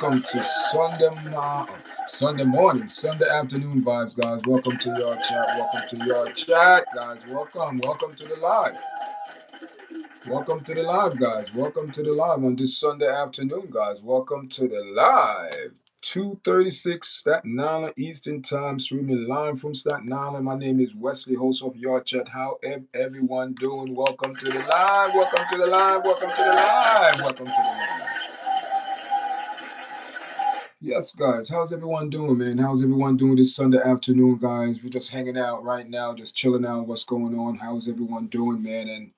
Welcome to Sunday morning, Sunday afternoon vibes, guys. Welcome to your chat. Welcome to your chat, guys. Welcome to the live. Welcome to the live, guys. Welcome to the live on this Sunday afternoon, guys. Welcome to the live. 2:36 Staten Island Eastern Time, streaming live from Staten Island. My name is Wesley, host of Your Chat. How everyone doing? Welcome to the live. Welcome to the live. Welcome to the live. Welcome to the live. Yes, guys. How's everyone doing, man? How's everyone doing this Sunday afternoon, guys? We're just hanging out right now, just chilling out. What's going on? How's everyone doing, man? And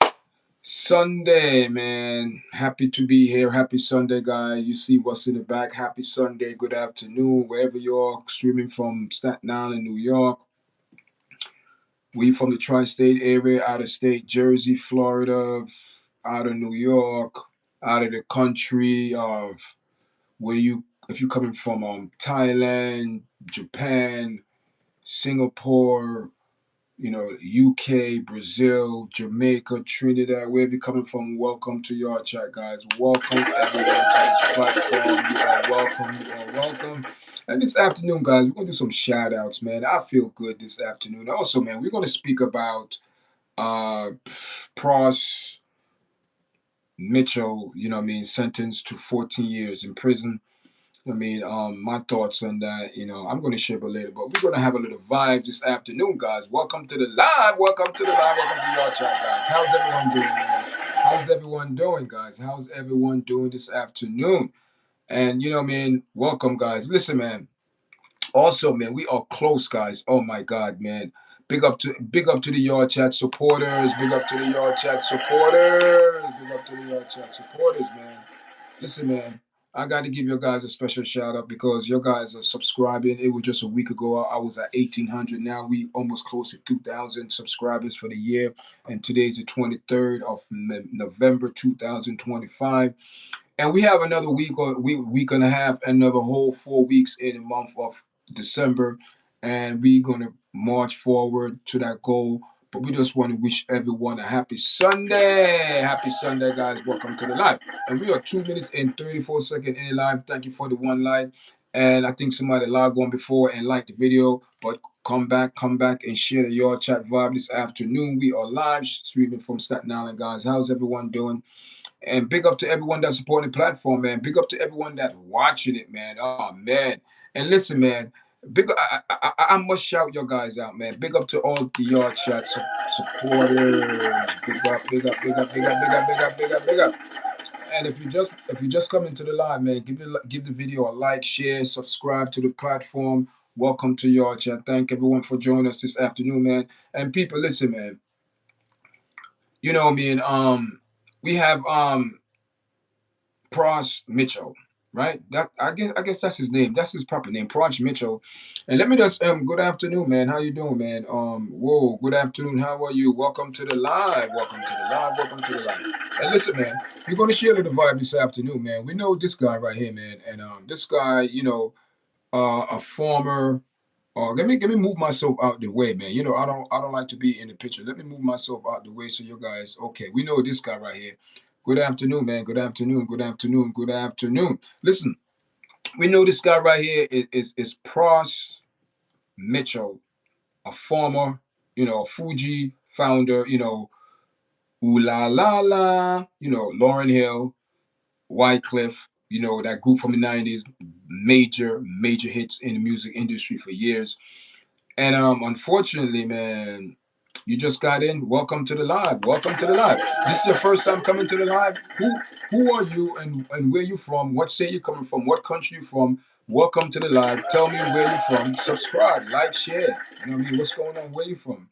Sunday, man. Happy to be here. Happy Sunday, guys. You see what's in the back. Happy Sunday. Good afternoon, wherever you're streaming from Staten Island, New York. We from the tri-state area, out of state, Jersey, Florida, out of New York, out of the country of where you if you're coming from Thailand, Japan, Singapore, UK, Brazil, Jamaica, Trinidad, wherever you're coming from, welcome to your chat, guys. Welcome everyone to this platform. You are welcome. You are welcome. And this afternoon, guys, we're gonna do some shout outs, man. I feel good this afternoon. Also, man, we're gonna speak about uh Pras Michel, sentenced to 14 years in prison. My thoughts on that, I'm going to share it later, but we're going to have a little vibe this afternoon, guys. Welcome to the live. Welcome to the live. Welcome to your chat, guys. How's everyone doing, man? How's everyone doing, guys? How's everyone doing this afternoon? And, welcome, guys. Listen, man. Also, man, we are close, guys. Oh my God, man. Big up to the Yard Chat supporters. Big up to the Yard Chat supporters. Big up to the Yard Chat supporters, man. Listen, man, I got to give you guys a special shout out because your guys are subscribing. It was just a week ago. I was at 1,800. Now we almost close to 2,000 subscribers for the year. And today's the 23rd of November 2025. And we have another week and a half, another whole 4 weeks in the month of December. And we're going to march forward to that goal. But we just want to wish everyone a happy Sunday. Happy Sunday, guys. Welcome to the live. And we are 2 minutes and 34 seconds in the live. Thank you for the one like. And I think somebody logged on before and liked the video. But come back and share the Your Chat vibe this afternoon. We are live streaming from Staten Island, guys. How's everyone doing? And big up to everyone that's supporting the platform, man. Big up to everyone that's watching it, man. Oh, man. And listen, man. I must shout your guys out, man. Big up to all the Yard Chat supporters. Big up, big up, big up, big up, big up, big up, big up, big up. And if you just come into the live, man, give the video a like, share, subscribe to the platform. Welcome to Yard Chat. Thank everyone for joining us this afternoon, man. And people, listen, man. You know, me and we have Pras Mitchell, right? That I guess that's his name. That's his proper name, Pras Mitchell. And let me just good afternoon, man. How you doing, man? Whoa, good afternoon. How are you? Welcome to the live. Welcome to the live. Welcome to the live. And listen, man, we're gonna share a little vibe this afternoon, man. We know this guy right here, man, and this guy, a former. Let me move myself out the way, man. I don't like to be in the picture. Let me move myself out the way so you guys. Okay, we know this guy right here. Good afternoon, man. Good afternoon. Good afternoon. Good afternoon. Listen, we know this guy right here is Pras Mitchell, a former, Fuji founder, Ooh La La La, Lauren Hill, Wycliffe, that group from the 90s, major hits in the music industry for years. And unfortunately, man, you just got in. Welcome to the live. Welcome to the live. This is your first time coming to the live. Who are you and where you from? What state you coming from? What country you from? Welcome to the live. Tell me where you from. Subscribe, like, share. You know what I mean? What's going on? Where you from?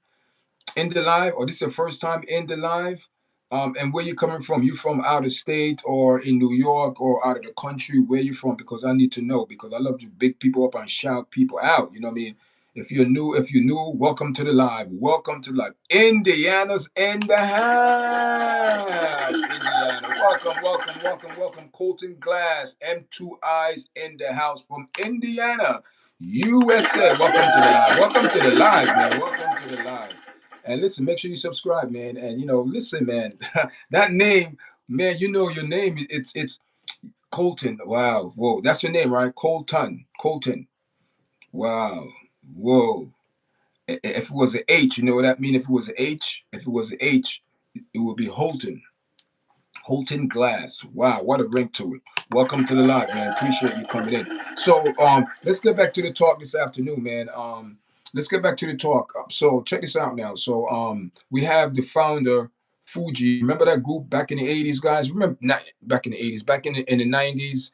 In the live, or this is your first time in the live? And where you coming from? You from out of state or in New York or out of the country? Where you from? Because I need to know. Because I love to big people up and shout people out. You know what I mean? If you're new, welcome to the live. Welcome to the live. Indiana's in the house. Indiana. Welcome. Colton Glass, M2I's in the house from Indiana, USA. Welcome to the live. Welcome to the live, man. Welcome to the live. And listen, make sure you subscribe, man. And listen, man, that name, man, your name. It's Colton. Wow. Whoa. That's your name, right? Colton. Colton. Wow. Whoa. If it was an H, you know what that mean? If it was an H, if it was an H, it would be Holton. Holton Glass. Wow, what a ring to it. Welcome to the live, man. Appreciate you coming in. So let's get back to the talk this afternoon, man. Let's get back to the talk. So check this out now. So we have the founder, Fugees. Remember that group back in the 80s, guys? Remember not back in the 80s, back in the 90s,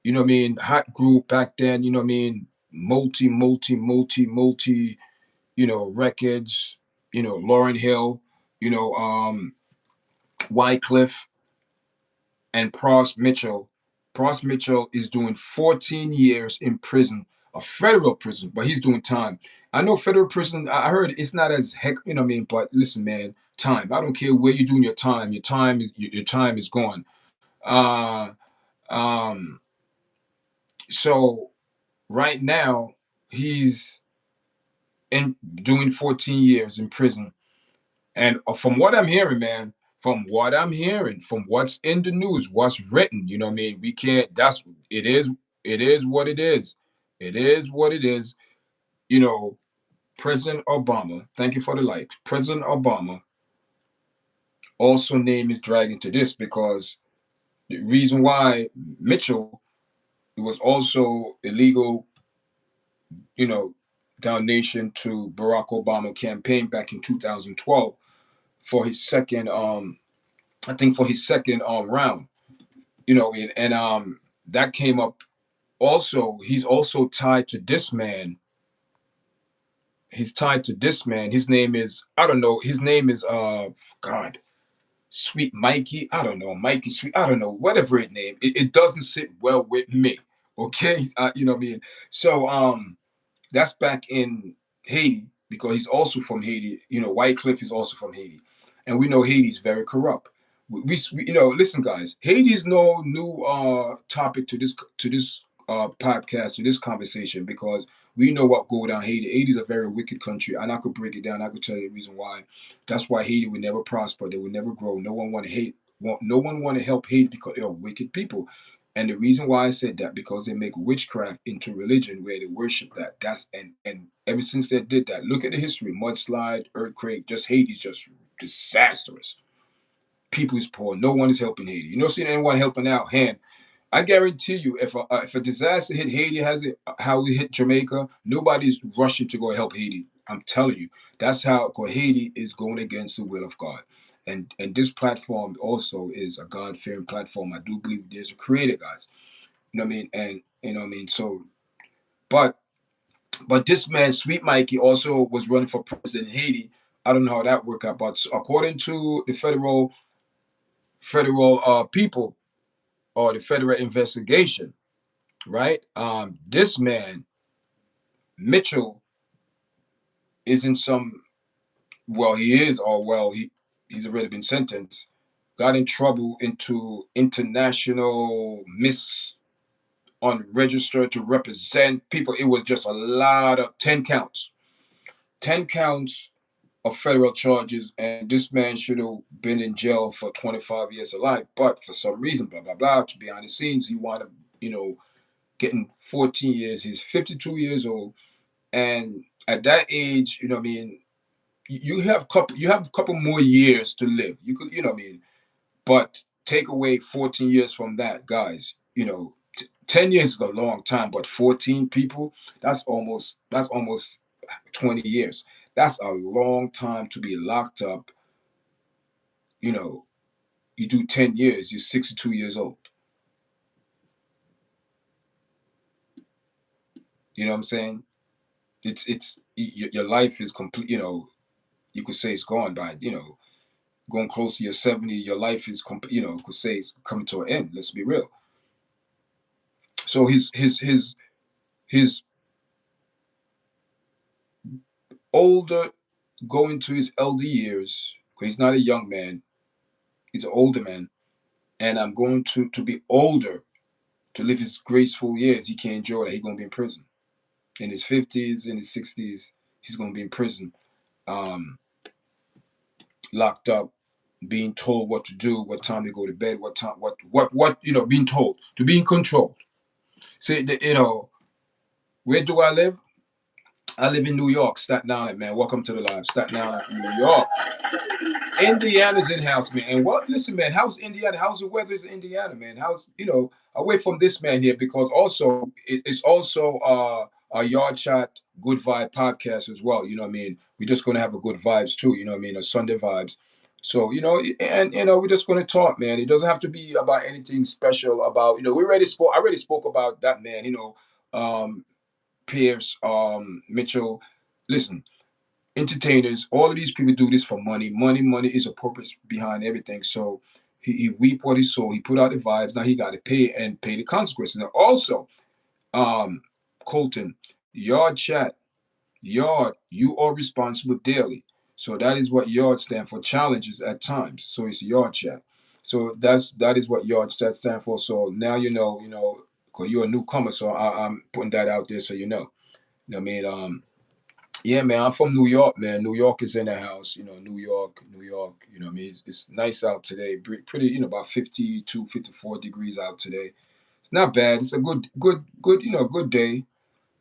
you know what I mean? Hot group back then, you know what I mean? Multi, you know, records, you know, Lauryn Hill, you know, Wycliffe and Pras Michel. Pras Michel is doing 14 years in prison, a federal prison, but he's doing time. I know federal prison, I heard it's not as heck, you know what I mean? But listen, man, time. I don't care where you're doing your time is gone. Uh um so right now he's in doing 14 years in prison. And from what I'm hearing, man, from what I'm hearing, from what's in the news, what's written, you know what I mean? We can't, it is what it is. It is what it is. You know, President Obama, thank you for the likes. President Obama also named his dragon to this because the reason why Mitchell, it was also illegal, you know, donation to Barack Obama campaign back in 2012 for his second, I think for his second round. You know, and that came up also. He's also tied to this man. He's tied to this man. His name is, I don't know. His name is God, Sweet Mikey. I don't know, Mikey Sweet. I don't know, whatever his name. It doesn't sit well with me. Okay, you know what I mean. So that's back in Haiti because he's also from Haiti. You know, White Cliff is also from Haiti, and we know Haiti's very corrupt. You know, listen, guys, Haiti is no new topic to this podcast, to this conversation, because we know what go down Haiti. Haiti is a very wicked country, and I could break it down. I could tell you the reason why. That's why Haiti would never prosper. They would never grow. No one want to hate. No one want to help Haiti because they are wicked people. And the reason why I said that, because they make witchcraft into religion where they worship that. That's and ever since they did that, look at the history: mudslide, earthquake. Just Haiti's just disastrous. People is poor. No one is helping Haiti. You don't see anyone helping out. Hand. I guarantee you, if a disaster hit Haiti, has it how it hit Jamaica, nobody's rushing to go help Haiti. I'm telling you, that's how. Cause Haiti is going against the will of God, and this platform also is a God fearing platform. I do believe there's a creator, guys. You know what I mean? And you know what I mean. So, but this man, Sweet Mikey, also was running for president in Haiti. I don't know how that worked out, but according to the federal people, or the federal investigation, right? This man, Mitchell, is in some, well, he is, or well, he's already been sentenced, got in trouble into international unregistered to represent people. It was just a lot of 10 counts. 10 counts of federal charges, and this man should have been in jail for 25 years of life. But for some reason, blah, blah, blah, to behind the scenes, he wound up, you know, getting 14 years. He's 52 years old. And at that age, you know what I mean, you have a couple more years to live. You could, you know what I mean, but take away 14 years from that, guys, you know, 10 years is a long time, but 14 people, that's almost 20 years. That's a long time to be locked up. You know, you do 10 years, you're 62 years old. You know what I'm saying? It's your life is complete, you know, you could say it's gone by, you know, going close to your 70, your life is, you know, could say it's coming to an end. Let's be real. So his older, going to his elder years, because he's not a young man, he's an older man, and I'm going to be older to live his graceful years. He can't enjoy that. He's gonna be in prison in his 50s, in his 60s. He's gonna be in prison, um, locked up. being told what to do, what time to go to bed, what time, what being told to be in control. See, where do I live? I live in New York, Staten Island, man. Welcome to the live, Staten Island, New York. Indiana's in house, man. And what? Listen, man. How's Indiana? How's the weather in Indiana, man? How's away from this man here because also it's also a yard chat good vibe podcast as well. You know what I mean? We're just gonna have a good vibes too. You know what I mean? A Sunday vibes. So and we're just gonna talk, man. It doesn't have to be about anything special. About we already spoke. I already spoke about that, man. Pierce, Mitchell. Listen, entertainers, all of these people do this for money. Money is a purpose behind everything. So he reap what he sow. He put out the vibes. Now he got to pay the consequences. Now also, um, Colton, yard chat, yard, you are responsible daily. So that is what yard stand for. Challenges at times. So it's yard chat. So that is what yard chat stand for. So now because you're a newcomer. So I'm putting that out there so you know. You know what I mean? Yeah, man, I'm from New York, man. New York is in the house, New York, New York. You know what I mean? It's nice out today. Pretty, about 52, 54 degrees out today. It's not bad. It's a good, good day.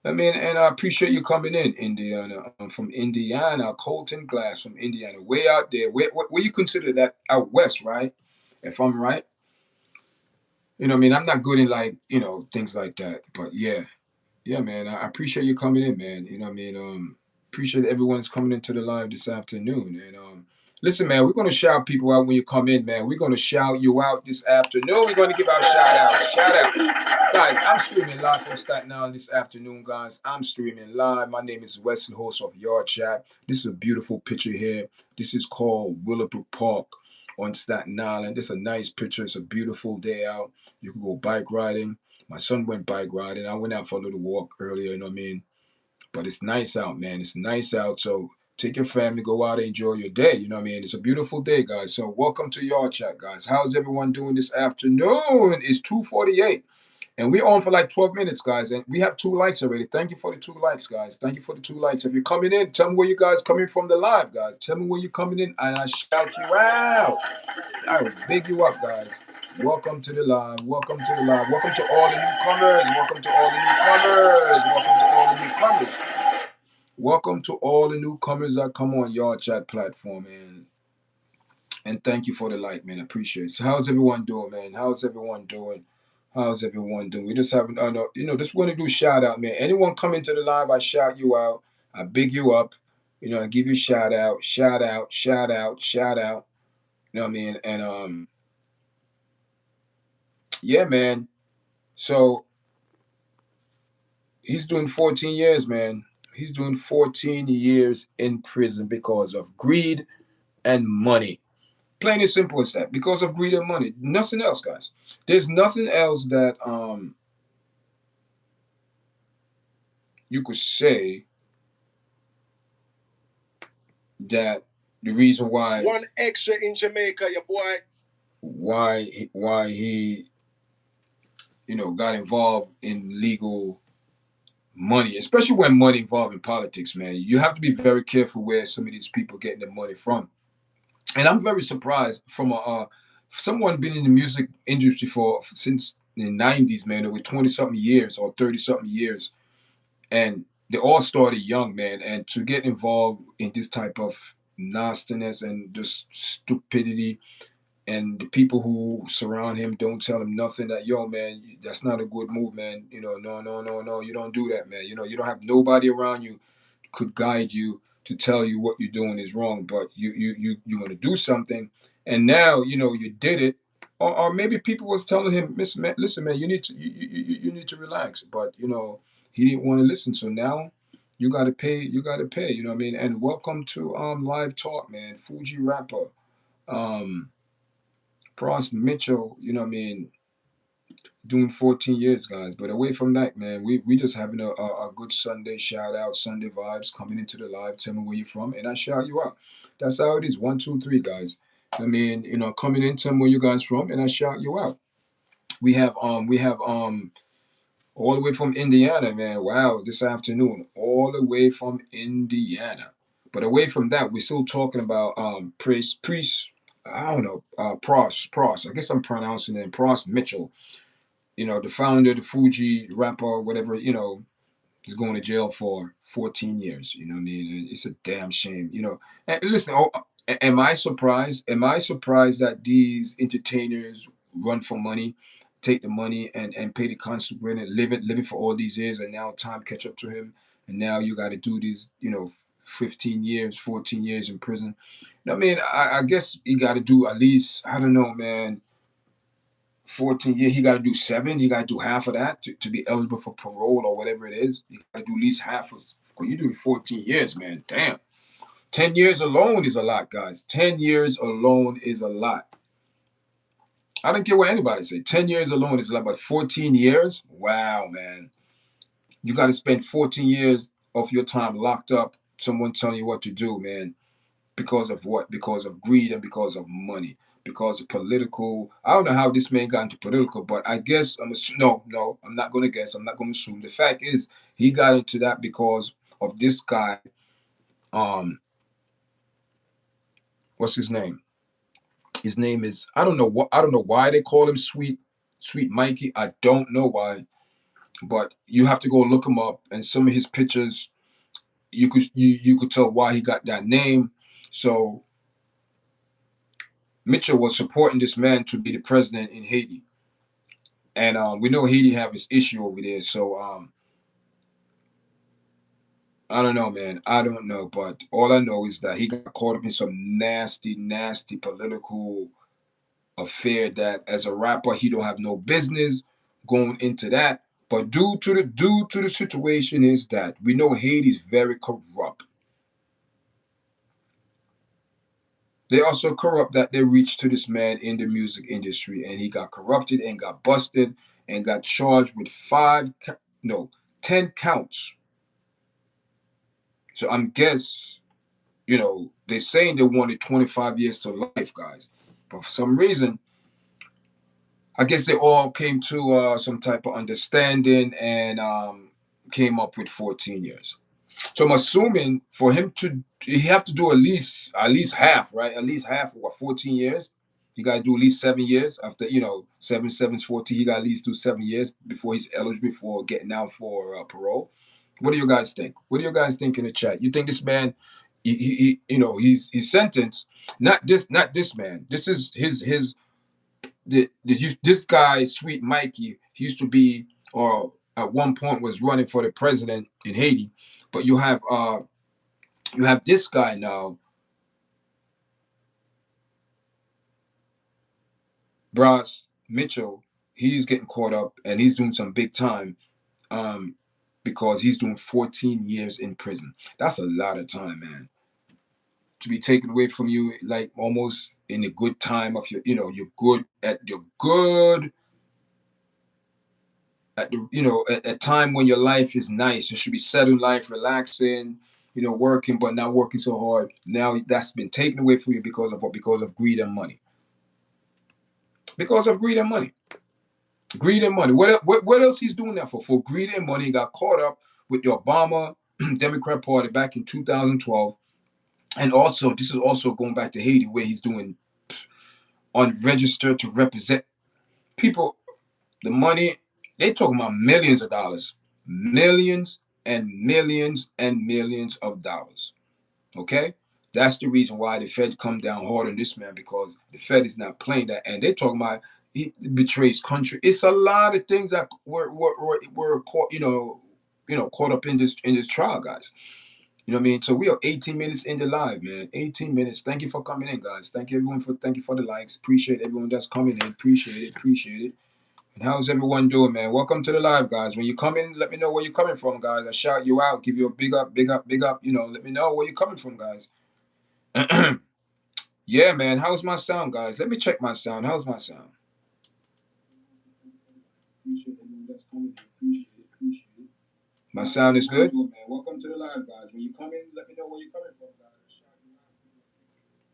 I mean, and I appreciate you coming in, Indiana. I'm from Indiana, Colton Glass from Indiana, way out there. Where you consider that out west, right? If I'm right. You know what I mean? I'm not good in like, things like that. But yeah. Yeah, man. I appreciate you coming in, man. You know what I mean? Appreciate everyone's coming into the live this afternoon. And listen, man, we're gonna shout people out when you come in, man. We're gonna shout you out this afternoon. We're gonna give out shout out. Shout out. Guys, I'm streaming live from Staten Island this afternoon, guys. I'm streaming live. My name is Wesley, host of Yard Chat. This is a beautiful picture here. This is called Willowbrook Park on Staten Island. It's a nice picture. It's a beautiful day out. You can go bike riding. My son went bike riding. I went out for a little walk earlier, you know what I mean? But it's nice out, man. It's nice out. So take your family, go out and enjoy your day. You know what I mean? It's a beautiful day, guys. So welcome to Yard Chat, guys. How's everyone doing this afternoon? It's 2:48. And we're on for like 12 minutes, guys. And we have 2 likes already. Thank you for the 2 likes, guys. Thank you for the 2 likes. If you're coming in, tell me where you guys coming from the live, guys. Tell me where you're coming in, and I shout you out. I will big you up, guys. Welcome to the live. Welcome to the live. Welcome to all the newcomers. Welcome to all the newcomers. Welcome to all the newcomers. Welcome to all the newcomers that come on Yard Chat platform, and thank you for the like, man. I appreciate it. So how's everyone doing, man? How's everyone doing? How's everyone doing? We just haven't, just want to do shout out, man. Anyone come into the live, I shout you out. I big you up. I give you shout out, shout out, shout out, shout out. You know what I mean? And yeah, man. So he's doing 14 years, man. He's doing 14 years in prison because of greed and money. Plain and simple as that. Because of greed and money. Nothing else, guys. There's nothing else that you could say that the reason why one extra in Jamaica, your boy. Why he got involved in legal money, especially when money involved in politics, man. You have to be very careful where some of these people getting their money from. And I'm very surprised from someone been in the music industry for since the '90s, man, over 20 something years or 30 something years, and they all started young, man, and to get involved in this type of nastiness and just stupidity, and the people who surround him don't tell him nothing, that yo, man, that's not a good move, man. No, no, no, no, you don't do that, man. You don't have nobody around you could guide you to tell you what you're doing is wrong, but you're going to do something, and now you did it, or maybe people was telling him, listen, man, you need to relax, but he didn't want to listen, so now you got to pay, you know what I mean? And welcome to live talk, man. Fuji rapper, um Pras Mitchell, you know what I mean, doing 14 years, guys. But away from that, man, we just having a good Sunday shout out, Sunday vibes, coming into the live, tell me where you're from, and I shout you out. That's how it is. 1, 2, 3, guys. I mean, coming in, tell me where you guys from, and I shout you out. We have all the way from Indiana, man. Wow, this afternoon, all the way from Indiana. But away from that, we're still talking about priest. I don't know, Pras. I guess I'm pronouncing it Pras Michel. The founder, the Fuji rapper, whatever. He's going to jail for 14 years. You know what I mean? It's a damn shame. And listen, am I surprised? Am I surprised that these entertainers run for money, take the money and pay the consequence and live it for all these years, and now time catch up to him, and now you got to do these, 15 years, 14 years in prison. I mean, I guess he got to do at least, I don't know, man, 14 years. He got to do seven. He got to do half of that to be eligible for parole or whatever it is. You got to do at least half of. Because you're doing 14 years, man. Damn. 10 years alone is a lot, guys. 10 years alone is a lot. I don't care what anybody say. 10 years alone is a lot, but 14 years? Wow, man. You got to spend 14 years of your time locked up, someone telling you what to do, man. Because of what? Because of greed and because of money. Because of political. I don't know how this man got into political, but I guess no. I'm not going to guess. I'm not going to assume. The fact is, he got into that because of this guy. Um, what's his name? His name is I don't know what I don't know why they call him Sweet Mikey. I don't know why, but you have to go look him up. And some of his pictures, you could tell why he got that name. So Mitchell was supporting this man to be the president in Haiti, and we know Haiti have this issue over there. So I don't know, man. I don't know, but all I know is that he got caught up in some nasty, nasty political affair that, as a rapper, he don't have no business going into that. But due to the situation is that we know Haiti is very corrupt. They also corrupt that they reached to this man in the music industry, and he got corrupted and got busted and got charged with no, 10 counts. So I'm guess they're saying they wanted 25 years to life, guys, but for some reason, I guess they all came to some type of understanding and came up with 14 years. So I'm assuming for him to, he have to do at least half, right? At least half of what 14 years. You got to do at least 7 years after 7 14. You got to at least do 7 years before he's eligible for getting out for parole. What do you guys think? What do you guys think in the chat? You think this man, he's sentenced? Not this man. This is this guy, Sweet Mikey. He used to be, or at one point was running for the president in Haiti. But you have this guy now, Pras Michel. He's getting caught up and he's doing some big time, um, because he's doing 14 years in prison. That's a lot of time, man. To be taken away from you, like almost in the good time of you're good at the at time when your life is nice. You should be settled life, relaxing, working but not working so hard. Now that's been taken away from you because of what? Because of greed and money. Because of greed and money. Greed and money. What else he's doing that for? For greed and money, he got caught up with the Obama Democrat Party back in 2012. And also, this is also going back to Haiti, where he's doing unregistered to represent people. The money, they talking about millions of dollars, millions and millions and millions of dollars. Okay, that's the reason why the Fed come down hard on this man, because the Fed is not playing that, and they talking about he betrays country. It's a lot of things that were caught, caught up in this trial, guys. You know what I mean? So we are 18 minutes in the live, man. 18 minutes. Thank you for coming in, guys. Thank you for the likes. Appreciate everyone that's coming in. Appreciate it. Appreciate it. And how's everyone doing, man? Welcome to the live, guys. When you come in, let me know where you're coming from, guys. I shout you out, give you a big up, big up, big up. Let me know where you're coming from, guys. Yeah, man. How's my sound, guys? Let me check my sound. How's my sound? My sound is good. Welcome to the live, guys. When you come in, let me know where you're coming from, guys.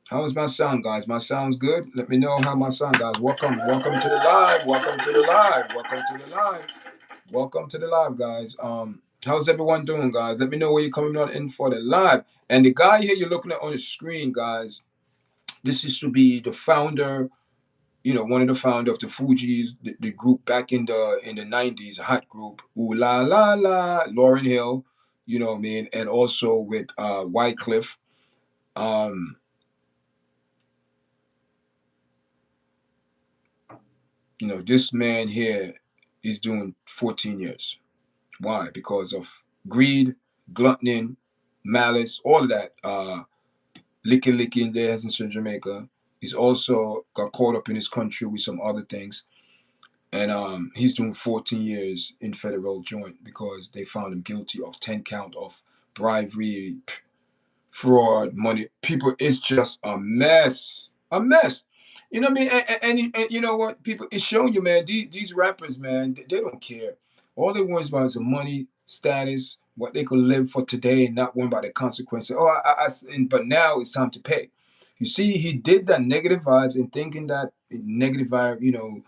How is my sound, guys? My sound's good. Let me know how my sound, guys. Welcome to the live. Welcome to the live. Welcome to the live. Welcome to the live, guys. How's everyone doing, guys? Let me know where you're coming on in for the live. And the guy here you're looking at on the screen, guys, This used to be the founder, one of the founder of the Fugees, the group back in the 90s, a hot group, Ooh La La La, Lauryn Hill, what I mean, and also with Wycliffe. Um, this man here is doing 14 years. Why? Because of greed, gluttony, malice, all of that. Licky in there, as in Jamaica. He's also got caught up in his country with some other things. And he's doing 14 years in federal joint because they found him guilty of 10 count of bribery, fraud, money. People, it's just a mess. A mess. You know what I mean? And you know what? People, it's showing you, man, these rappers, man, they don't care. All they want is about is the money, status, what they could live for today and not worry about the consequences. Oh, but now it's time to pay. You see, he did that negative vibes and thinking that negative vibe, you know,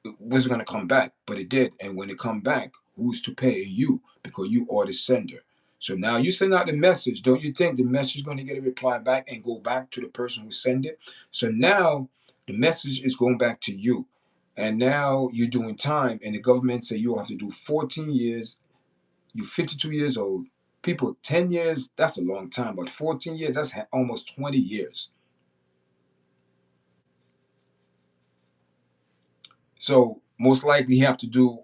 it wasn't going to come back, but it did. And when it come back, who's to pay? You, because you are the sender. So now you send out the message. Don't you think the message is going to get a reply back and go back to the person who sent it? So now the message is going back to you. And now you're doing time, and the government say you have to do 14 years. You're 52 years old. People, 10 years, that's a long time, but 14 years, that's almost 20 years. So most likely you have to do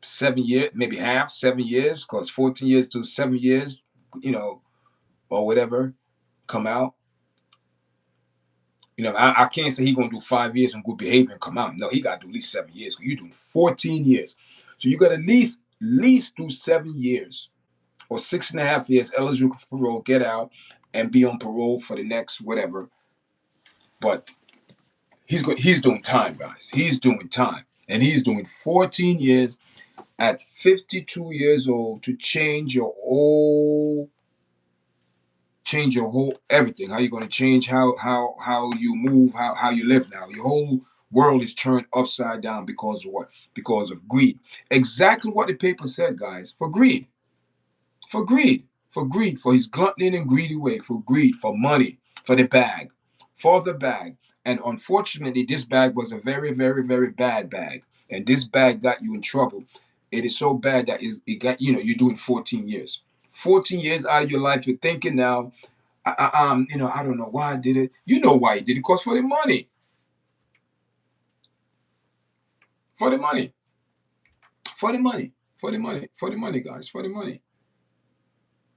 7 years, maybe half, 7 years, because 14 years to 7 years, or whatever, come out. I can't say he gonna do 5 years and good behavior and come out. No, he gotta do at least 7 years. You're doing 14 years. So you gotta at least do 7 years or 6.5 years eligible for parole, get out, and be on parole for the next whatever. But he's doing time, guys. He's doing time. And he's doing 14 years at 52 years old to change your whole everything. How you going to change how you move, how you live now. Your whole world is turned upside down because of what? Because of greed. Exactly what the paper said, guys. For greed. For greed. For greed. For his glutton and greedy way. For greed. For money. For the bag. For the bag. And unfortunately, this bag was a very, very, very bad bag. And this bag got you in trouble. It is so bad that it got, you're doing 14 years. 14 years out of your life, you're thinking now, I don't know why I did it. You know why he did it, because for the money. For the money. For the money. For the money. For the money, guys. For the money.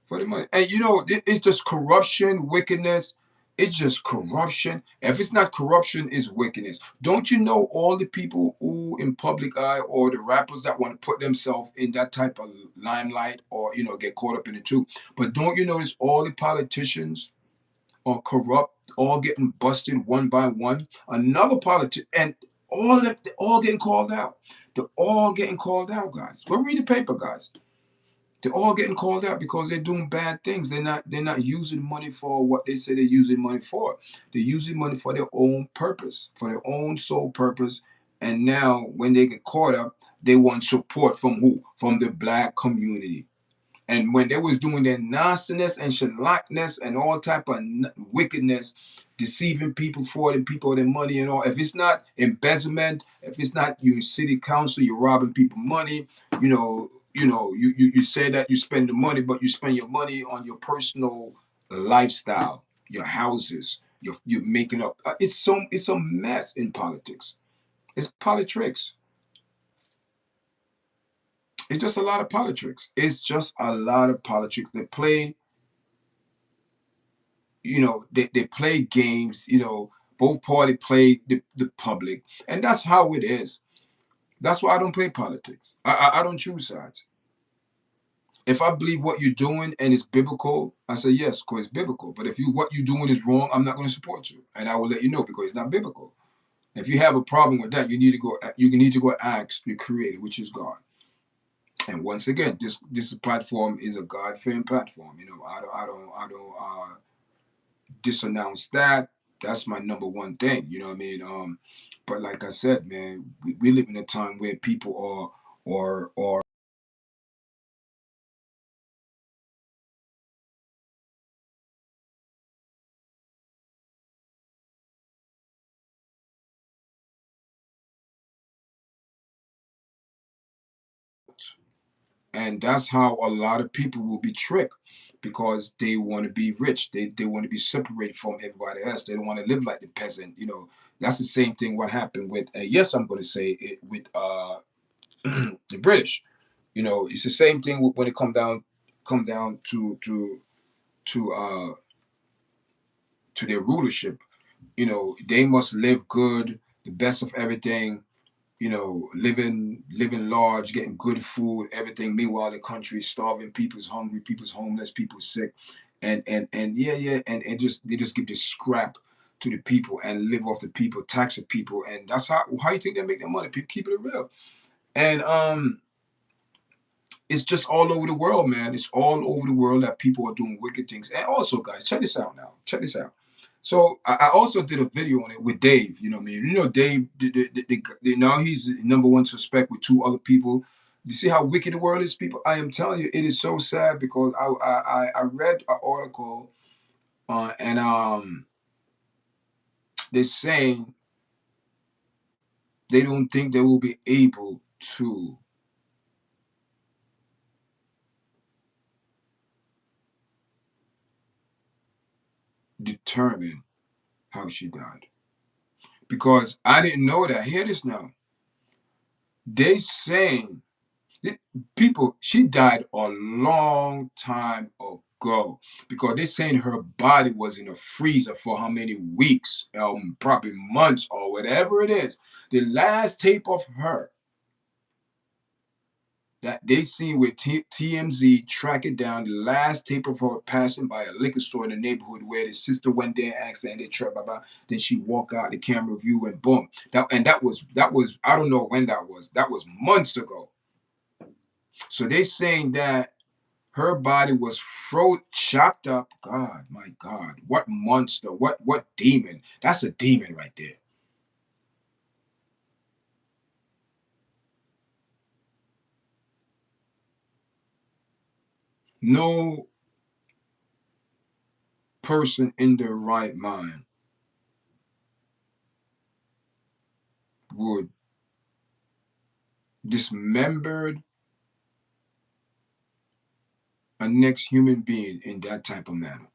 For the money. And it's just corruption, wickedness. It's just corruption. If it's not corruption, it's wickedness. Don't you know all the people who in public eye or the rappers that want to put themselves in that type of limelight or get caught up in it too? But don't you notice all the politicians are corrupt, all getting busted one by one? Another politician, and all of them, they're all getting called out. They're all getting called out, guys. Go read the paper, guys. They're all getting called out because they're doing bad things. They're not using money for what they say they're using money for. They're using money for their own purpose, for their own sole purpose. And now when they get caught up, they want support from who? From the black community. And when they was doing their nastiness and shellackness and all type of wickedness, deceiving people, frauding people their money and all, if it's not embezzlement, if it's not you city council, you're robbing people money, you say that you spend the money, but you spend your money on your personal lifestyle, your houses, you're making up. It's a mess in politics. It's politics. It's just a lot of politics. It's just a lot of politics. They play games, both party play the public. And that's how it is. That's why I don't play politics. I don't choose sides. If I believe what you're doing and it's biblical, I say yes, because it's biblical. But if what you're doing is wrong, I'm not going to support you. And I will let you know because it's not biblical. If you have a problem with that, you need to go ask the creator, which is God. And once again, this platform is a God-fearing platform. I don't disannounce that. That's my number one thing. You know what I mean? But like I said, man, we live in a time where people are And that's how a lot of people will be tricked because they want to be rich. They want to be separated from everybody else. They don't want to live like the peasant. You know, that's the same thing what happened with, yes, I'm going to say it with the British. You know, it's the same thing when it come down to uh to their rulership. You know, they must live good, the best of everything, you know, living large, getting good food, everything. Meanwhile, the country is starving, people's hungry, people's homeless, people's sick, and yeah, and just they just give this scrap to the people and live off the people, tax the people, and that's how you think they make their money. People keep it real, and it's just all over the world, man. It's all over the world that people are doing wicked things. And also, guys, check this out now. Check this out. So I also did a video on it with Dave. You know what I mean? You know, Dave. Now he's the number one suspect with two other people. You see how wicked the world is, people. I am telling you, it is so sad because I read an article and they're saying they don't think they will be able to determine how she died because I didn't know that. Hear this now. They saying people she died a long time ago because they saying her body was in a freezer for how many weeks, probably months or whatever it is. The last tape of her that they seen with TMZ track it down. The last tape of her passing by a liquor store in the neighborhood where the sister went there and asked her and they tried blah, blah. Then she walked out the camera view and boom. That was I don't know when that was. That was months ago. So they saying that her body was chopped up. God, my God, what monster? What demon? That's a demon right there. No person in their right mind would dismembered a next human being in that type of manner.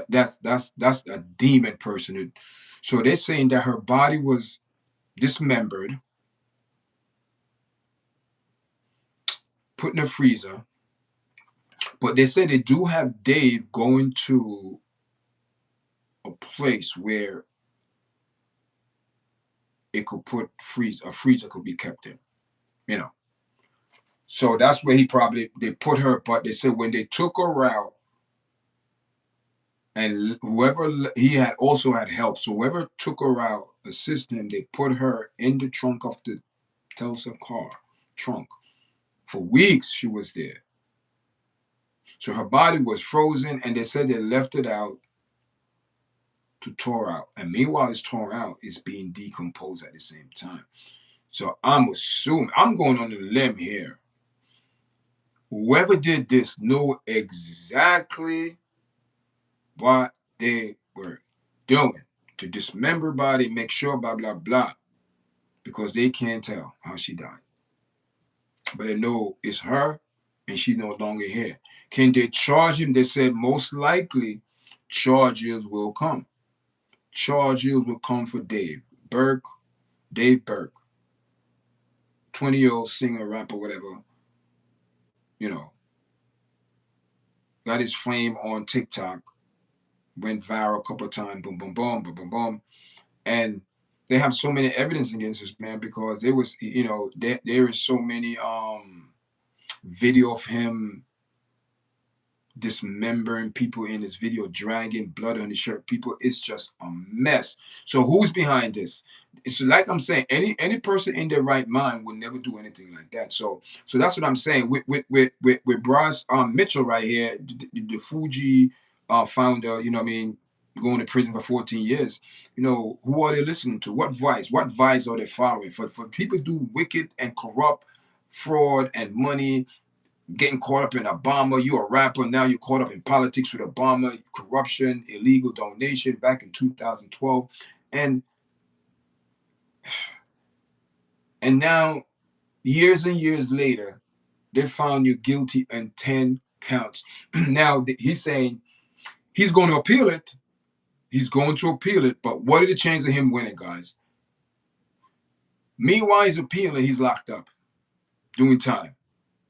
That's a demon person. So they're saying that her body was dismembered, put in a freezer. But they say they do have Dave going to a place where it could put a freezer could be kept in. You know. So that's where he probably they put her. But they said when they took her out, and whoever he had also had help. So whoever took her out, assisted him, they put her in the trunk of the Telsa car trunk. For weeks she was there. So her body was frozen, and they said they left it out to thaw out. And meanwhile, it's torn out, it's being decomposed at the same time. So I'm assuming I'm going on a limb here. Whoever did this know exactly what they were doing to dismember body, make sure blah blah blah, because they can't tell how she died, but they know it's her, and she's no longer here. Can they charge him? They said most likely charges will come. Charges will come for Dave Burke, 20-year-old singer, rapper, whatever. You know, got his flame on TikTok, went viral a couple of times. Boom, boom, boom, boom, boom, boom. And they have so many evidence against this man because there was, there is so many video of him dismembering people in his video, dragging blood on his shirt. People, it's just a mess. So who's behind this? It's like I'm saying, any person in their right mind would never do anything like that. So that's what I'm saying with Pras Michel right here, the Fugees founder. You know what I mean? Going to prison for 14 years. You know, who are they listening to? What vibes are they following? For people to do wicked and corrupt, fraud and money, getting caught up in Obama. You're a rapper. Now you're caught up in politics with Obama, corruption, illegal donation back in 2012. And And now, years and years later, they found you guilty on 10 counts. Now, he's saying he's going to appeal it. He's going to appeal it. But what did it change to him winning, guys? Meanwhile, he's appealing. He's locked up, doing time,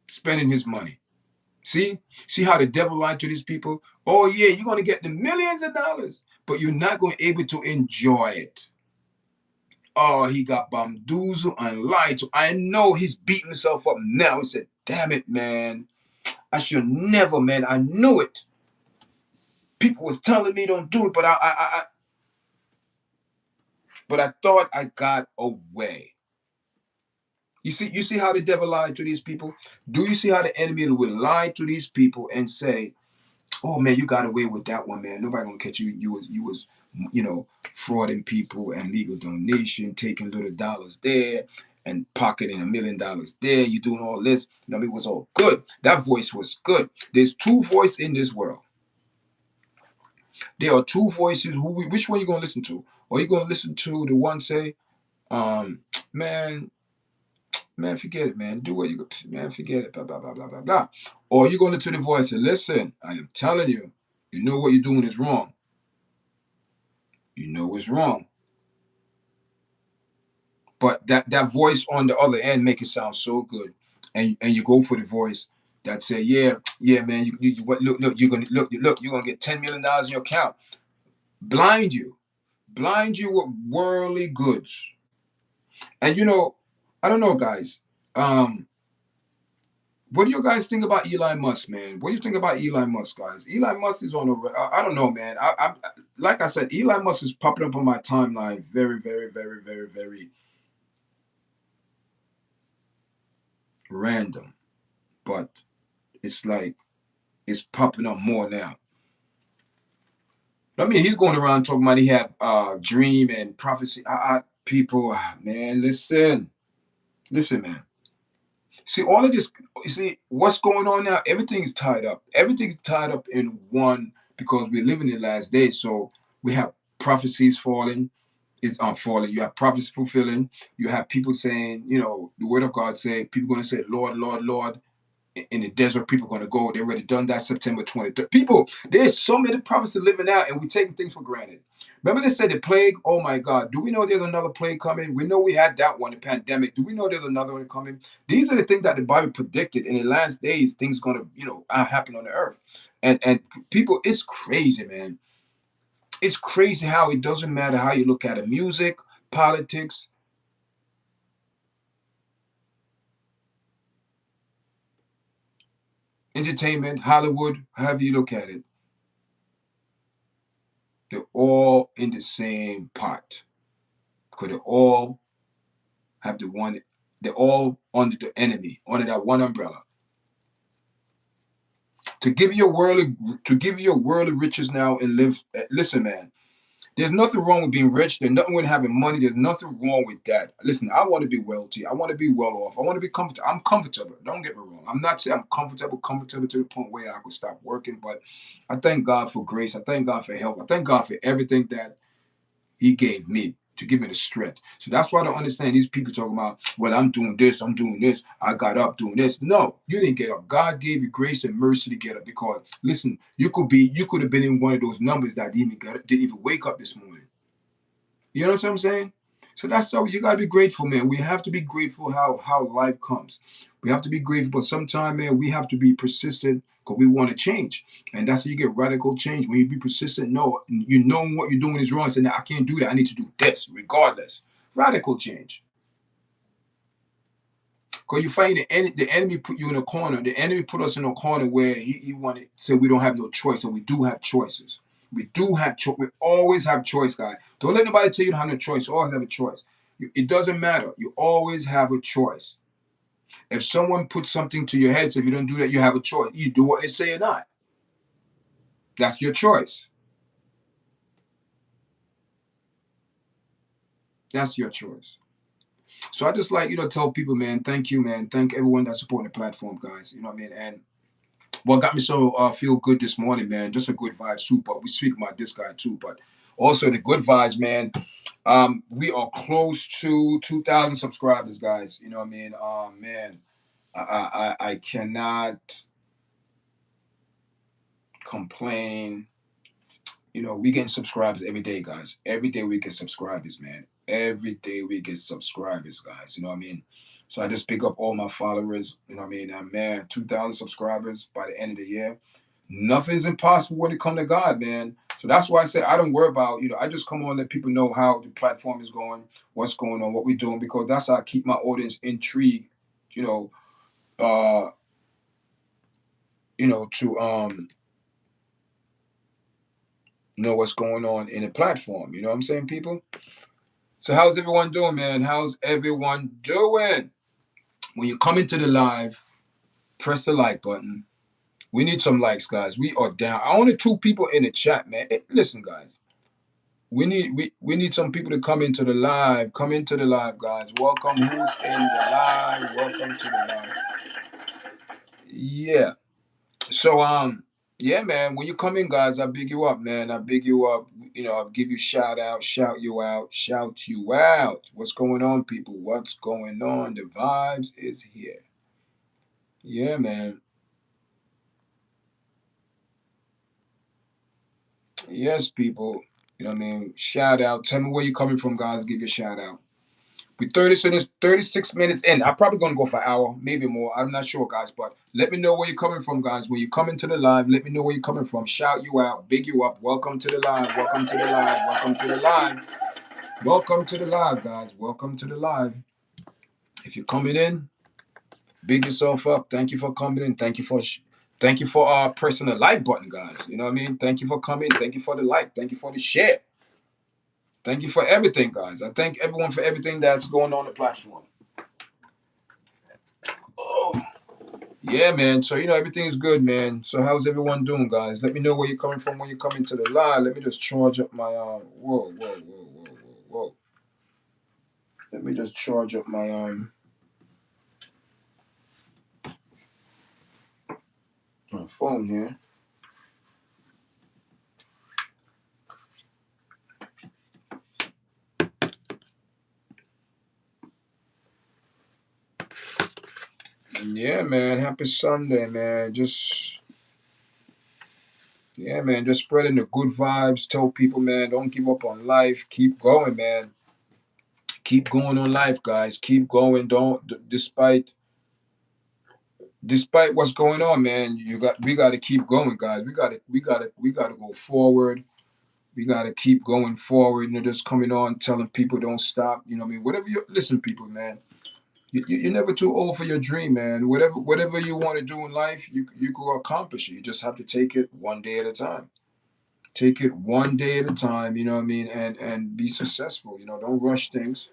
spending his money. See how the devil lied to these people? Oh, yeah, you're going to get the millions of dollars, but you're not going to be able to enjoy it. Oh, he got bamboozled and lied to. I know he's beating himself up now. He said, damn it, man. I should never, man. I knew it. People was telling me don't do it, but I thought I got away. You see how the devil lied to these people? Do you see how the enemy will lie to these people and say, oh man, you got away with that one, man. Nobody gonna catch you. You was frauding people and legal donation, taking little dollars there and pocketing $1 million there. You doing all this. It was all good. That voice was good. There's two voices in this world. There are two voices. Which one you gonna listen to? Or you gonna listen to the one say, man, forget it, man. Do what you man, forget it, blah blah blah blah blah blah. Or you gonna listen to the voice and listen. I am telling you, you know what you're doing is wrong. You know it's wrong. But that voice on the other end make it sound so good, and you go for the voice that say, yeah, man, look, you're gonna get $10 million in your account. Blind you with worldly goods. And I don't know, guys. What do you guys think about Elon Musk, man? What do you think about Elon Musk, guys? Elon Musk is on a. I don't know, man. I like I said, Elon Musk is popping up on my timeline very, very, very, very, very random, but it's like it's popping up more now. I mean, he's going around talking about he had dream and prophecy. People, man, listen, man. See, all of this, you see, what's going on now? Everything's tied up. Everything's tied up in one because we're living in the last days. So we have prophecies falling. It's falling. You have prophecies fulfilling. You have people saying, the word of God say, people going to say, Lord, Lord, Lord. In the desert, people are going to go. They already done that September 23rd. People, there's so many prophecies living out, and we're taking things for granted. Remember they said the plague? Oh my God. Do we know there's another plague coming? We know we had that one, the pandemic. Do we know there's another one coming? These are the things that the Bible predicted in the last days, things going to, happen on the earth. And people, it's crazy, man. It's crazy how it doesn't matter how you look at it. Music, politics, entertainment, Hollywood, however you look at it. They're all in the same pot. Because they all have the one, they're all under the enemy, under that one umbrella. To give you worldly riches now and live. Listen, man, there's nothing wrong with being rich. There's nothing with having money. There's nothing wrong with that. Listen, I want to be wealthy. I want to be well off. I want to be comfortable. I'm comfortable. Don't get me wrong. I'm not saying I'm comfortable to the point where I could stop working, but I thank God for grace. I thank God for help. I thank God for everything that He gave me to give me the strength. So that's why I don't understand these people talking about, well, I'm doing this, I got up doing this. No, you didn't get up. God gave you grace and mercy to get up because listen, you could have been in one of those numbers that didn't even wake up this morning. You know what I'm saying? So that's how you gotta be grateful, man. We have to be grateful how life comes. We have to be grateful, but sometimes, man, we have to be persistent because we want to change, and that's how you get radical change. When you be persistent, no, you know what you're doing is wrong. Say, now I can't do that. I need to do this, regardless. Radical change. Because you find the enemy put you in a corner. The enemy put us in a corner where he wanted to say we don't have no choice, and we do have choices. We do have choice. We always have choice, guy. Don't let nobody tell you to have no choice. You always have a choice. It doesn't matter. You always have a choice. If someone puts something to your head, so if you don't do that, you have a choice. You do what they say or not. That's your choice. That's your choice. So I just like, tell people, man, thank you, man. Thank everyone that's supporting the platform, guys. You know what I mean? And what got me so feel good this morning, man, just a good vibes too. But we speak about this guy too. But also the good vibes, man. We are close to 2,000 subscribers, guys. You know what I mean? Man, I cannot complain. You know, we getting subscribers every day, guys. Every day we get subscribers, man. Every day we get subscribers, guys. You know what I mean? So I just pick up all my followers. You know what I mean? And man, 2,000 subscribers by the end of the year. Nothing's impossible when it come to God, man. So that's why I say I don't worry about, I just come on and let people know how the platform is going, what's going on, what we're doing, because that's how I keep my audience intrigued, you know, uh, to know what's going on in the platform. You know what I'm saying, people? So how's everyone doing, man? How's everyone doing? When you come into the live, press the like button. We need some likes, guys. We are down. I only 2 people in the chat, man. Hey, listen, guys. We need some people to come into the live. Come into the live, guys. Welcome. Who's in the live? Welcome to the live. Yeah. So yeah, man. When you come in, guys, I big you up, man. I big you up. I'll give you shout out, shout you out, shout you out. What's going on, people? What's going on? The vibes is here. Yeah, man. Yes, people. You know what I mean? Shout out. Tell me where you're coming from, guys. Give you a shout out. We 36 minutes in. I'm probably gonna go for an hour, maybe more. I'm not sure, guys. But let me know where you're coming from, guys. When you come into the live, let me know where you're coming from. Shout you out, big you up. Welcome to the live. Welcome to the live. Welcome to the live. Welcome to the live, guys. Welcome to the live. If you're coming in, big yourself up. Thank you for coming in. Thank you for pressing the like button, guys. You know what I mean? Thank you for coming. Thank you for the like. Thank you for the share. Thank you for everything, guys. I thank everyone for everything that's going on the platform. Oh. Yeah, man. So everything is good, man. So how's everyone doing, guys? Let me know where you're coming from when you're coming to the live. Let me just charge up my whoa. Let me just charge up my phone here. And yeah, man. Happy Sunday, man. Just spreading the good vibes. Tell people, man, don't give up on life. Keep going, man. Keep going on life, guys. Keep going. Don't despite what's going on, man. We got to keep going, guys. We got to go forward. We got to keep going forward. Just coming on, telling people don't stop. You know what I mean? Whatever you listen, people, man. You're never too old for your dream, man. Whatever you want to do in life, you can accomplish it. You just have to take it one day at a time. Take it one day at a time. You know what I mean? And be successful. Don't rush things.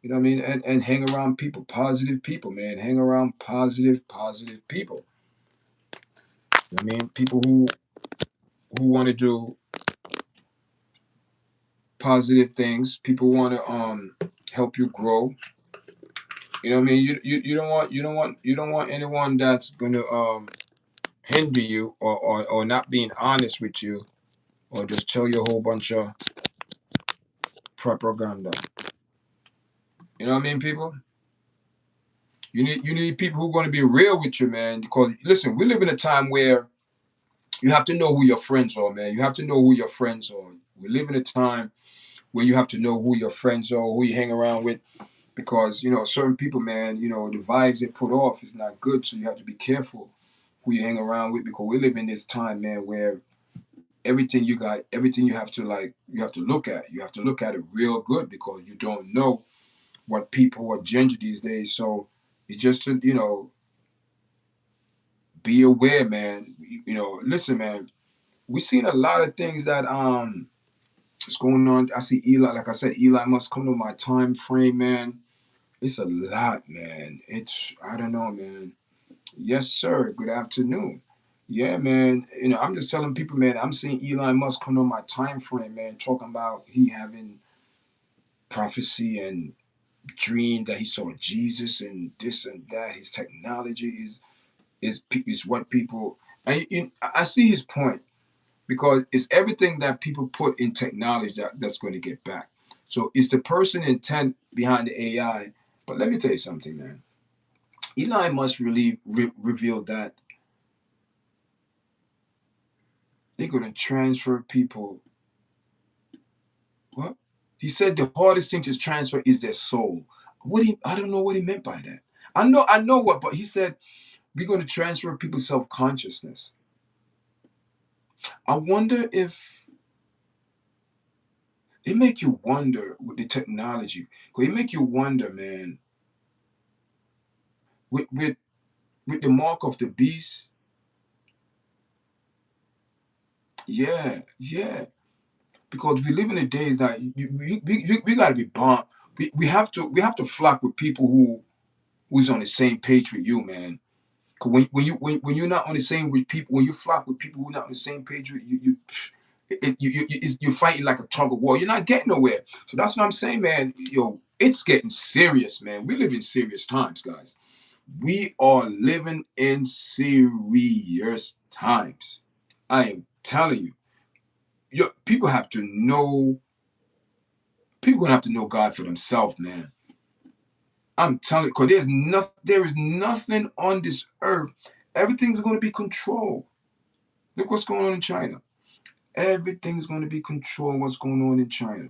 You know what I mean? And hang around people, positive people, man. Hang around positive people. I mean, people who want to do positive things. People want to help you grow. You know what I mean? You don't want anyone that's gonna hinder you or not being honest with you or just tell you a whole bunch of propaganda. You know what I mean, people? You need people who are gonna be real with you, man. Because listen, we live in a time where you have to know who your friends are, man. You have to know who your friends are. We live in a time where you have to know who your friends are, who you hang around with. Because certain people, man, the vibes they put off is not good, so you have to be careful who you hang around with, because we live in this time, man, where everything you have to look at, it real good, because you don't know what people are ginger these days. So you just to be aware, man. Listen, man, we've seen a lot of things that is going on. I see Eli, like I said, Eli must come to my time frame, man. It's a lot, man. I don't know, man. Yes, sir. Good afternoon. Yeah, man. I'm just telling people, man, I'm seeing Elon Musk come on my time frame, man, talking about he having prophecy and dream that he saw Jesus and this and that. His technology is what people. I see his point, because it's everything that people put in technology that's going to get back. So it's the person intent behind the AI. But let me tell you something, man. Elon Musk really revealed that they're going to transfer people. What? He said the hardest thing to transfer is their soul. I don't know what he meant by that. I know what, but he said we're going to transfer people's self-consciousness. I wonder if it make you wonder with the technology. Cause it make you wonder, man, with with with the mark of the beast. Yeah, yeah. Because we live in the days that we got to be bombed. We have to flock with people who's on the same page with you, man. Cause when you're not on the same with people, when you flock with people who are not on the same page with you, you're fighting like a tug of war. You're not getting nowhere. So that's what I'm saying, man. Yo, it's getting serious, man. We live in serious times, guys. We are living in serious times. I am telling you. People have to know. People gonna have to know God for themselves, man. I'm telling you, because there is nothing on this earth. Everything's gonna be controlled. Look what's going on in China. Everything's going to be controlled. What's going on in China?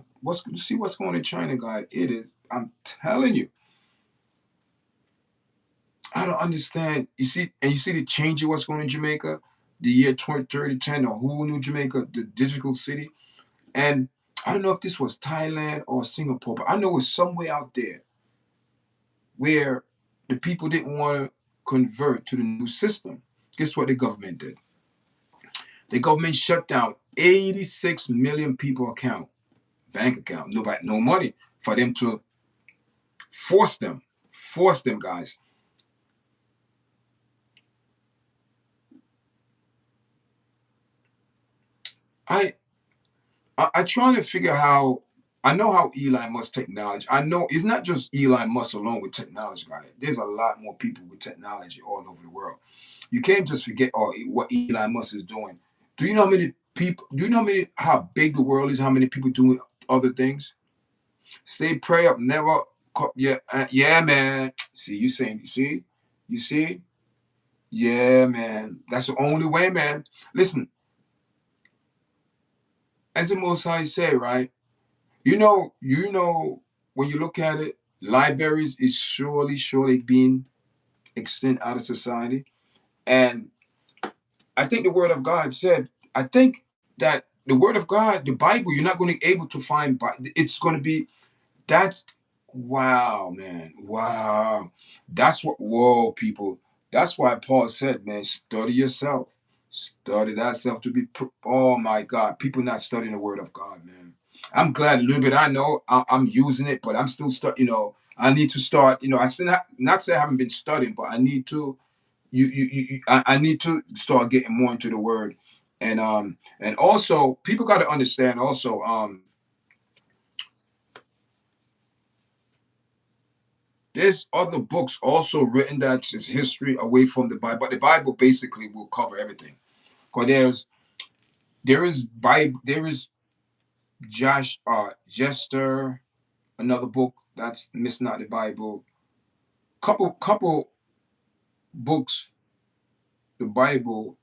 See what's going on in China, guys? It is. I'm telling you. I don't understand. You see the change of what's going on in Jamaica, the year 2030, China, a whole new Jamaica, the digital city, and I don't know if this was Thailand or Singapore, but I know it's somewhere out there where the people didn't want to convert to the new system. Guess what the government did? The government shut down 86 million people account, bank account, no money for them to force them, guys. I I trying to figure how. I know how Elon Musk technology. I know it's not just Elon Musk alone with technology, guys. There's a lot more people with technology all over the world. You can't just forget what Elon Musk is doing. Do you know how many people? Do you know how big the world is? How many people doing other things? Stay pray up, never. Yeah, yeah, man. See, you see, yeah, man. That's the only way, man. Listen, as the Most High say, right? When you look at it, libraries is surely being extended out of society. And I think the Word of God said, I think that the Word of God, the Bible, you're not going to be able to find. It's going to be that's wow, man. Wow. That's what whoa, people. That's why Paul said, man, study yourself. Study thyself to be oh my God. People not studying the word of God, man. I'm glad a little bit I know I'm using it, but I'm still I need to start, I still not say I haven't been studying, but I need to I need to start getting more into the word. And also people gotta understand also there's other books also written that's history away from the Bible, but the Bible basically will cover everything. Because there is Josh Jester, another book that's missing out the Bible. Couple books, the Bible,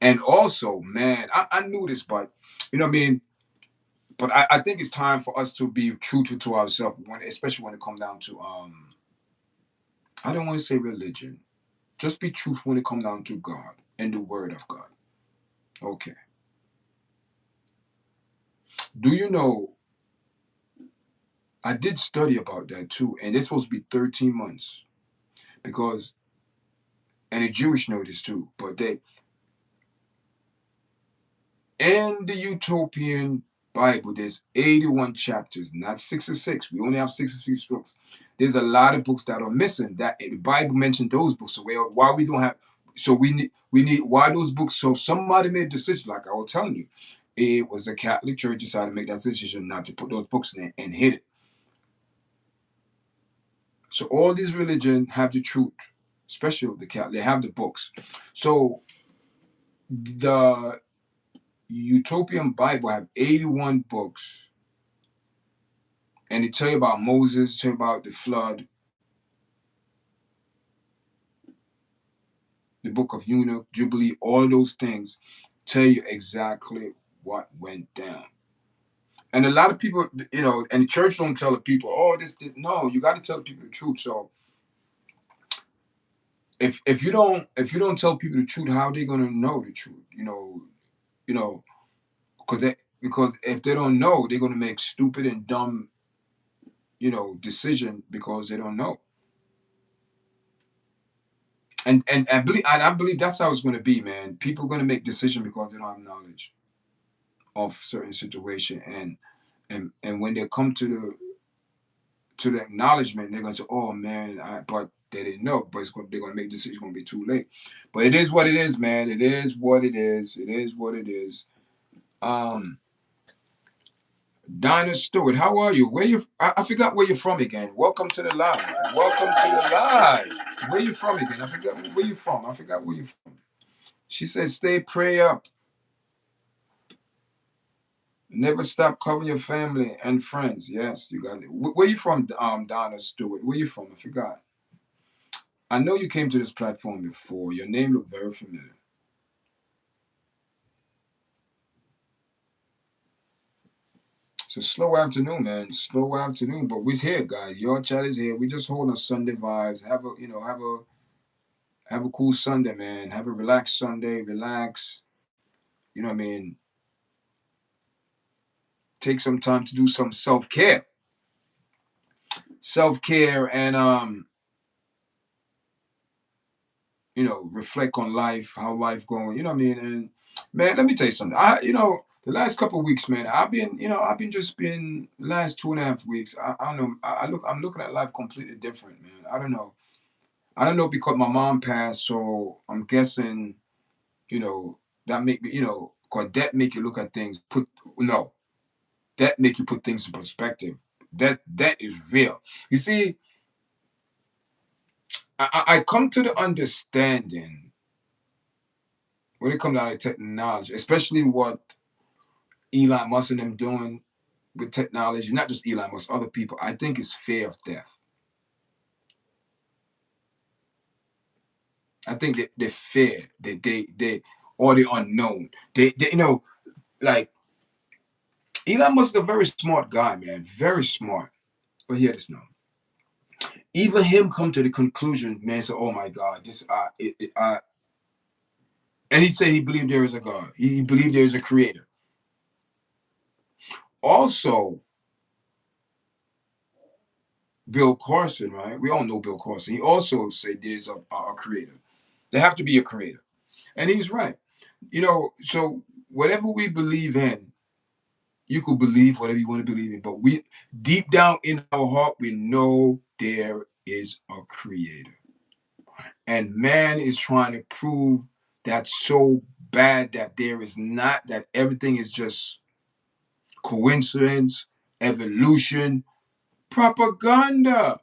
and also, man, I knew this, but you know what I mean. But I think it's time for us to be truthful to ourselves, especially when it comes down to I don't want to say religion. Just be truthful when it comes down to God and the Word of God. Okay. Do you know? I did study about that too, and it's supposed to be 13 months because, and the Jewish know this too, but they in the utopian Bible, there's 81 chapters, not 66. We only have 66 books. There's a lot of books that are missing. That the Bible mentioned those books. So why we don't have? So we need why those books? So somebody made a decision, like I was telling you, it was the Catholic Church decided to make that decision not to put those books in there and hid it. So all these religions have the truth, especially the Catholic. They have the books. So the Utopian Bible have 81 books, and they tell you about Moses, tell you about the flood, the book of Enoch, Jubilee, all of those things tell you exactly what went down. And a lot of people, and the church don't tell the people, oh, no, you got to tell the people the truth. So if you don't tell people the truth, how are they gonna know the truth? You know, because if they don't know, they're gonna make stupid and dumb, decision because they don't know. And I believe that's how it's gonna be, man. People are gonna make decisions because they don't have knowledge of certain situation, and when they come to the acknowledgement, they're gonna say, "Oh man," but they didn't know. But they're gonna make decisions. It's gonna be too late. But it is what it is, man. It is what it is. It is what it is. Um, Dinah Stewart, how are you? Where you? I forgot where you're from again. Welcome to the live. Welcome to the live. Where you from again? I forgot where you from. I forgot where you from. She said, "Stay pray up. Never stop covering your family and friends." Yes, you got it. Where you from, Donna Stewart? Where you from? I forgot. I know you came to this platform before. Your name looked very familiar. It's a slow afternoon, man. Slow afternoon, but we're here, guys. Your chat is here. We just holding Sunday vibes. Have a cool Sunday, man. Have a relaxed Sunday. Relax. You know what I mean? Take some time to do some self-care. Self-care and reflect on life, how life going, you know what I mean? And man, let me tell you something. The last couple of weeks, man, I've been just been the last 2.5 weeks. I don't know. I'm looking at life completely different, man. I don't know. I don't know because my mom passed, so I'm guessing, you know, that make me, cause that make you look at things. No, that make you put things in perspective. That is real. You see, I come to the understanding when it comes down to technology, especially what Elon Musk and them doing with technology, not just Elon Musk, other people, I think it's fear of death. I think that they fear that they or the unknown. They like Elon Musk is a very smart guy, man, very smart. But hear this now. Even him come to the conclusion, man, say, "Oh my God, this and he said he believed there is a God. He believed there is a creator. Also, Bill Carson, right? We all know Bill Carson. He also said there's a creator. There have to be a creator. And he's right. So whatever we believe in, you could believe whatever you want to believe in, but we deep down in our heart, we know there is a creator. And man is trying to prove that so bad that there is not, that everything is just coincidence, evolution, propaganda.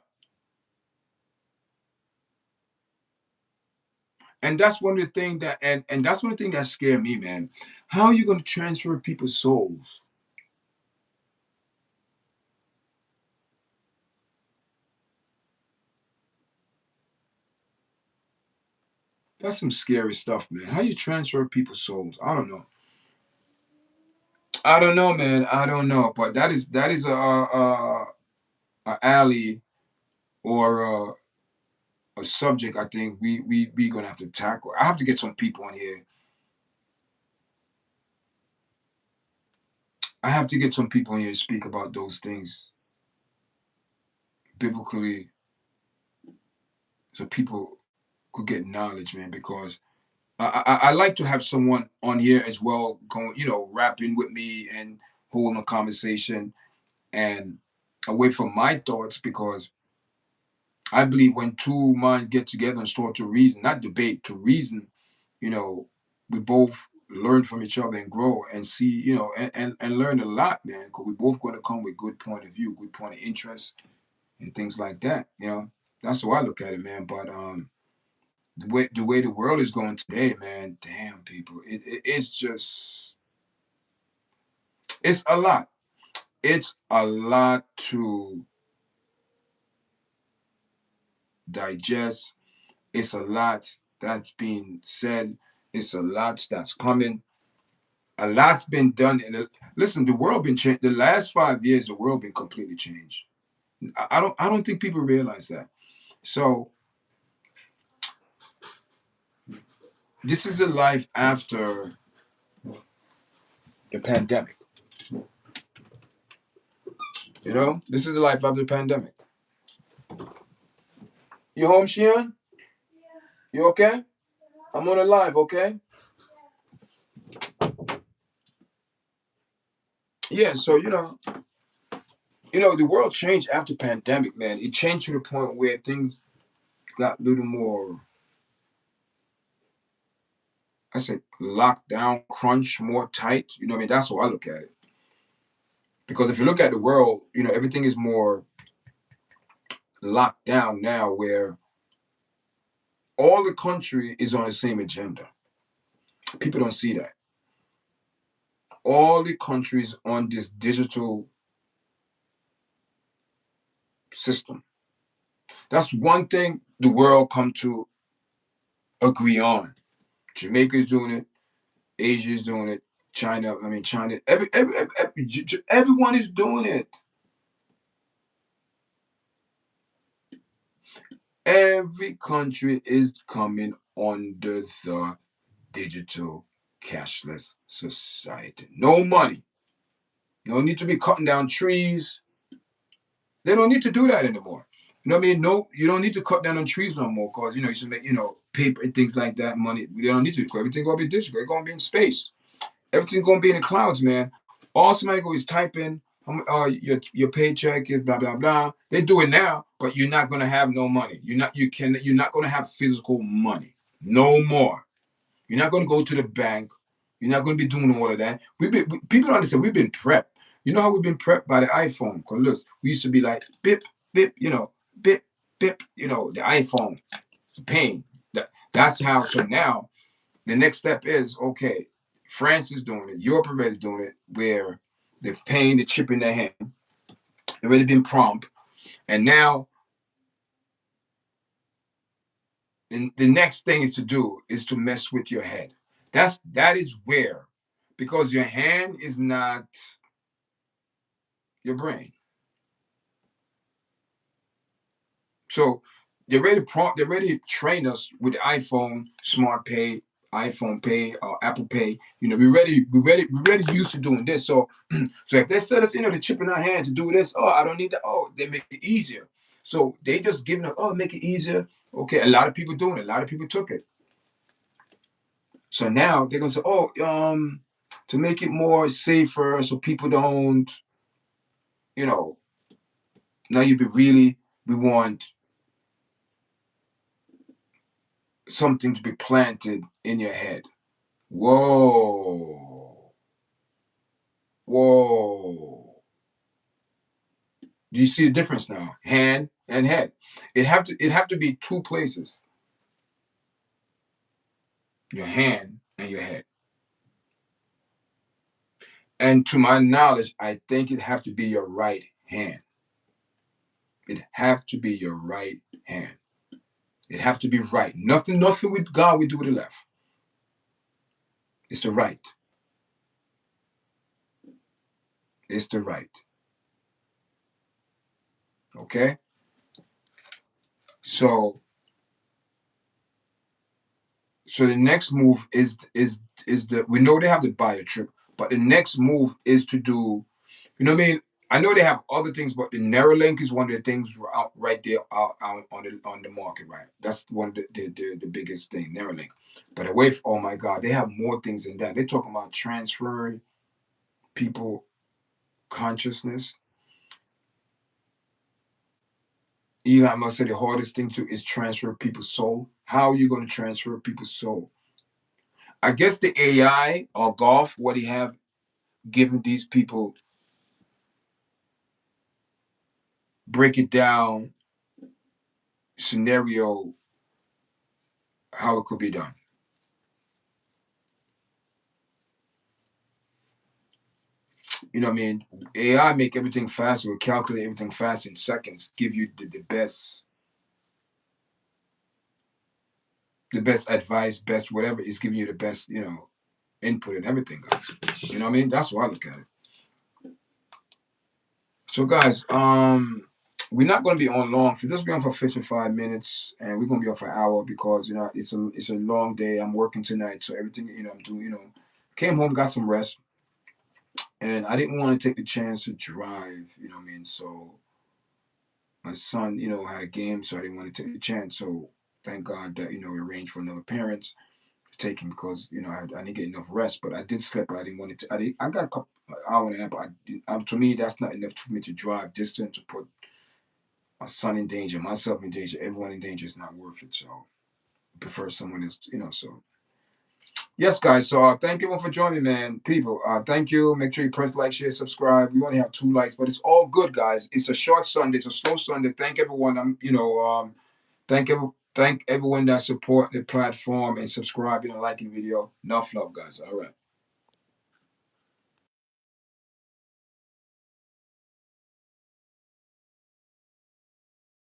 And that's one of the things and that's one of the things that scare me, man. How are you going to transfer people's souls? That's some scary stuff, man. How you transfer people's souls? I don't know. I don't know, man. I don't know. But that is a alley or a subject. I think we gonna have to tackle. I have to get some people in here. I have to get some people in here to speak about those things biblically, so people could get knowledge, man. Because I like to have someone on here as well, going, rapping with me and holding a conversation and away from my thoughts, because I believe when two minds get together and start to reason, not debate, to reason, you know, we both learn from each other and grow and see, and learn a lot, man. Because we both going to come with good point of view, good point of interest, and things like that. That's how I look at it, man. But the way the world is going today, man, damn people, it's just it's a lot. It's a lot to digest. It's a lot that's being said. It's a lot that's coming. A lot's been done. Listen, the world been changed. The last 5 years, the world been completely changed. I don't think people realize that. So this is a life after the pandemic. This is the life after the pandemic. You home, Shion? You okay? I'm on a live, okay? Yeah, so the world changed after pandemic, man. It changed to the point where things got a little more, I say, locked down, crunch, more tight. You know what I mean? That's how I look at it. Because if you look at the world, everything is more locked down now, where all the country is on the same agenda. People don't see that. All the countries on this digital system. That's one thing the world come to agree on. Jamaica is doing it. Asia is doing it. China. Everyone is doing it. Every country is coming under the digital cashless society. No money. No need to be cutting down trees. They don't need to do that anymore. You know what I mean? No, you don't need to cut down on trees no more because you should make paper and things like that. Money. We don't need to. Everything gonna be digital. It's gonna be in space. Everything's gonna be in the clouds, man. All somebody go is type in your paycheck is blah blah blah. They do it now, but you're not gonna have no money. You're not gonna have physical money. No more. You're not gonna go to the bank. You're not gonna be doing all of that. People don't understand. We've been prepped. You know how we've been prepped by the iPhone? Cause look, we used to be like bip bip, bip bip, the iPhone, pain. That's how. So now the next step is okay. France is doing it. Europe already doing it, where they're paying the chip in their hand. They've already been prompt, and now the next thing is to do is to mess with your head. That is where, because your hand is not your brain. So they already train us with iPhone, Smart Pay, iPhone Pay, Apple Pay. We already used to doing this. So so if they set us the chip in our hand to do this, I don't need that. Oh, they make it easier. So they just giving us, make it easier. Okay, a lot of people doing it. A lot of people took it. So now they're gonna say, to make it more safer, so people don't, you know, now we want something to be planted in your head. Whoa. Whoa. Do you see the difference now? Hand and head. It have to be two places. Your hand and your head. And to my knowledge, I think it have to be your right hand. It have to be your right hand. It have to be right. Nothing with God we do with the left. It's the right. It's the right. Okay? So the next move is the we know they have the buyer trip, but the next move is to do, what I mean? I know they have other things, but the Neuralink is one of the things out right there out on the market, right? That's one of the biggest thing, Neuralink. But away from, oh my God, they have more things than that. They're talking about transferring people consciousness. I must say the hardest thing to is transfer people's soul. How are you going to transfer people's soul? I guess the AI or golf, what he have given these people, break it down scenario how it could be done. you know what I mean? AI make everything faster, will calculate everything fast in seconds, give you the best advice, best whatever is giving you the best, input and everything, guys. You know what I mean? That's why I look at it. So guys, we're not gonna be on long. We're just be on for 55 minutes, and we're gonna be on for an hour because it's a long day. I'm working tonight, so everything I'm doing. Came home, got some rest, and I didn't want to take the chance to drive. You know what I mean? So my son, had a game, so I didn't want to take the chance. So thank God that we arranged for another parent to take him because I didn't get enough rest. But I did sleep. But I didn't want to. I got a couple hour and a half. But to me, that's not enough for me to drive distance to put my son in danger, myself in danger, everyone in danger is not worth it. So I prefer someone else. So yes, guys. So thank everyone for joining, man. People, thank you. Make sure you press like, share, subscribe. We only have 2 likes, but it's all good, guys. It's a short Sunday. It's a slow Sunday. Thank everyone. Thank everyone that support the platform and subscribe, liking the video. Enough love, guys. All right.